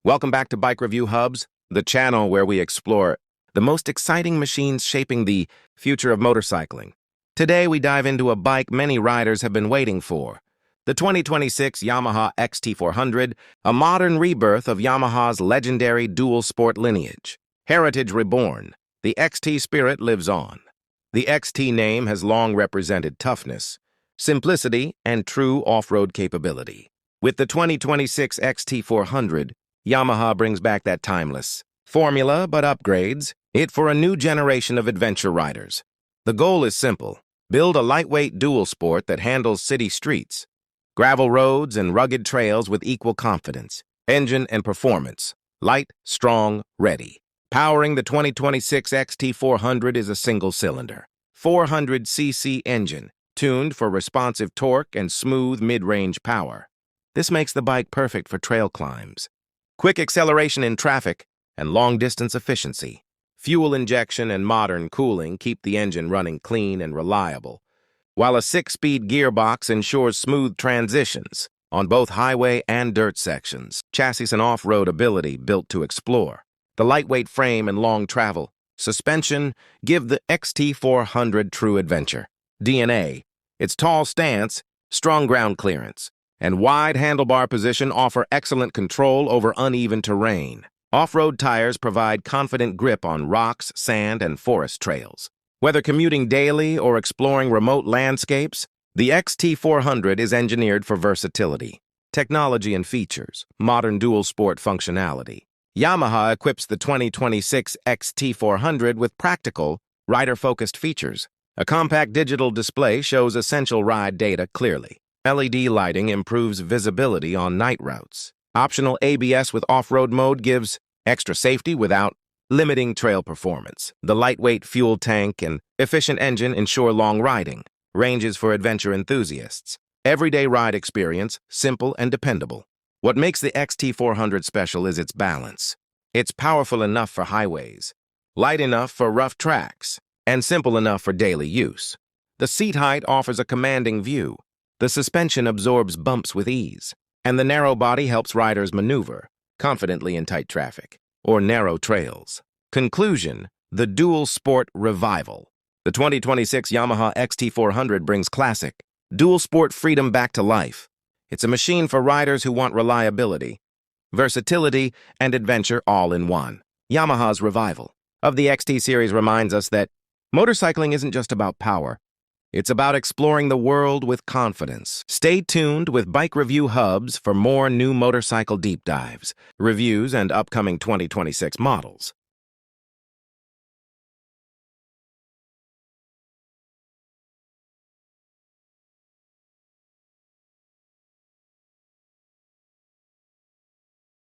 Welcome back to Bike Review Hubs, the channel where we explore the most exciting machines shaping the future of motorcycling. Today, we dive into a bike many riders have been waiting for, the 2026 Yamaha XT400, a modern rebirth of Yamaha's legendary dual sport lineage. Heritage reborn, the XT spirit lives on. The XT name has long represented toughness, simplicity, and true off-road capability. With the 2026 XT400, Yamaha brings back that timeless formula but upgrades it for a new generation of adventure riders. The goal is simple: build a lightweight dual sport that handles city streets, gravel roads, and rugged trails with equal confidence. Engine and performance: light, strong, ready. Powering the 2026 XT400 is a single-cylinder, 400cc engine, tuned for responsive torque and smooth mid-range power. This makes the bike perfect for trail climbs, quick acceleration in traffic, and long-distance efficiency. Fuel injection and modern cooling keep the engine running clean and reliable, while a 6-speed gearbox ensures smooth transitions on both highway and dirt sections. Chassis and off-road ability built to explore. The lightweight frame and long travel suspension give the XT400 true adventure. DNA: its tall stance, strong ground clearance, and wide handlebar position offer excellent control over uneven terrain. Off-road tires provide confident grip on rocks, sand, and forest trails. Whether commuting daily or exploring remote landscapes, the XT400 is engineered for versatility, technology and features, modern dual sport functionality. Yamaha equips the 2026 XT400 with practical, rider-focused features. A compact digital display shows essential ride data clearly. LED lighting improves visibility on night routes. Optional ABS with off-road mode gives extra safety without limiting trail performance. The lightweight fuel tank and efficient engine ensure long riding. Ranges for adventure enthusiasts. Everyday ride experience, simple and dependable. What makes the XT400 special is its balance. It's powerful enough for highways, light enough for rough tracks, and simple enough for daily use. The seat height offers a commanding view. The suspension absorbs bumps with ease, and the narrow body helps riders maneuver confidently in tight traffic or narrow trails. Conclusion: the dual sport revival. The 2026 Yamaha XT400 brings classic, dual sport freedom back to life. It's a machine for riders who want reliability, versatility, and adventure all in one. Yamaha's revival of the XT series reminds us that motorcycling isn't just about power. It's about exploring the world with confidence. Stay tuned with Bike Review Hubs for more new motorcycle deep dives, reviews, and upcoming 2026 models.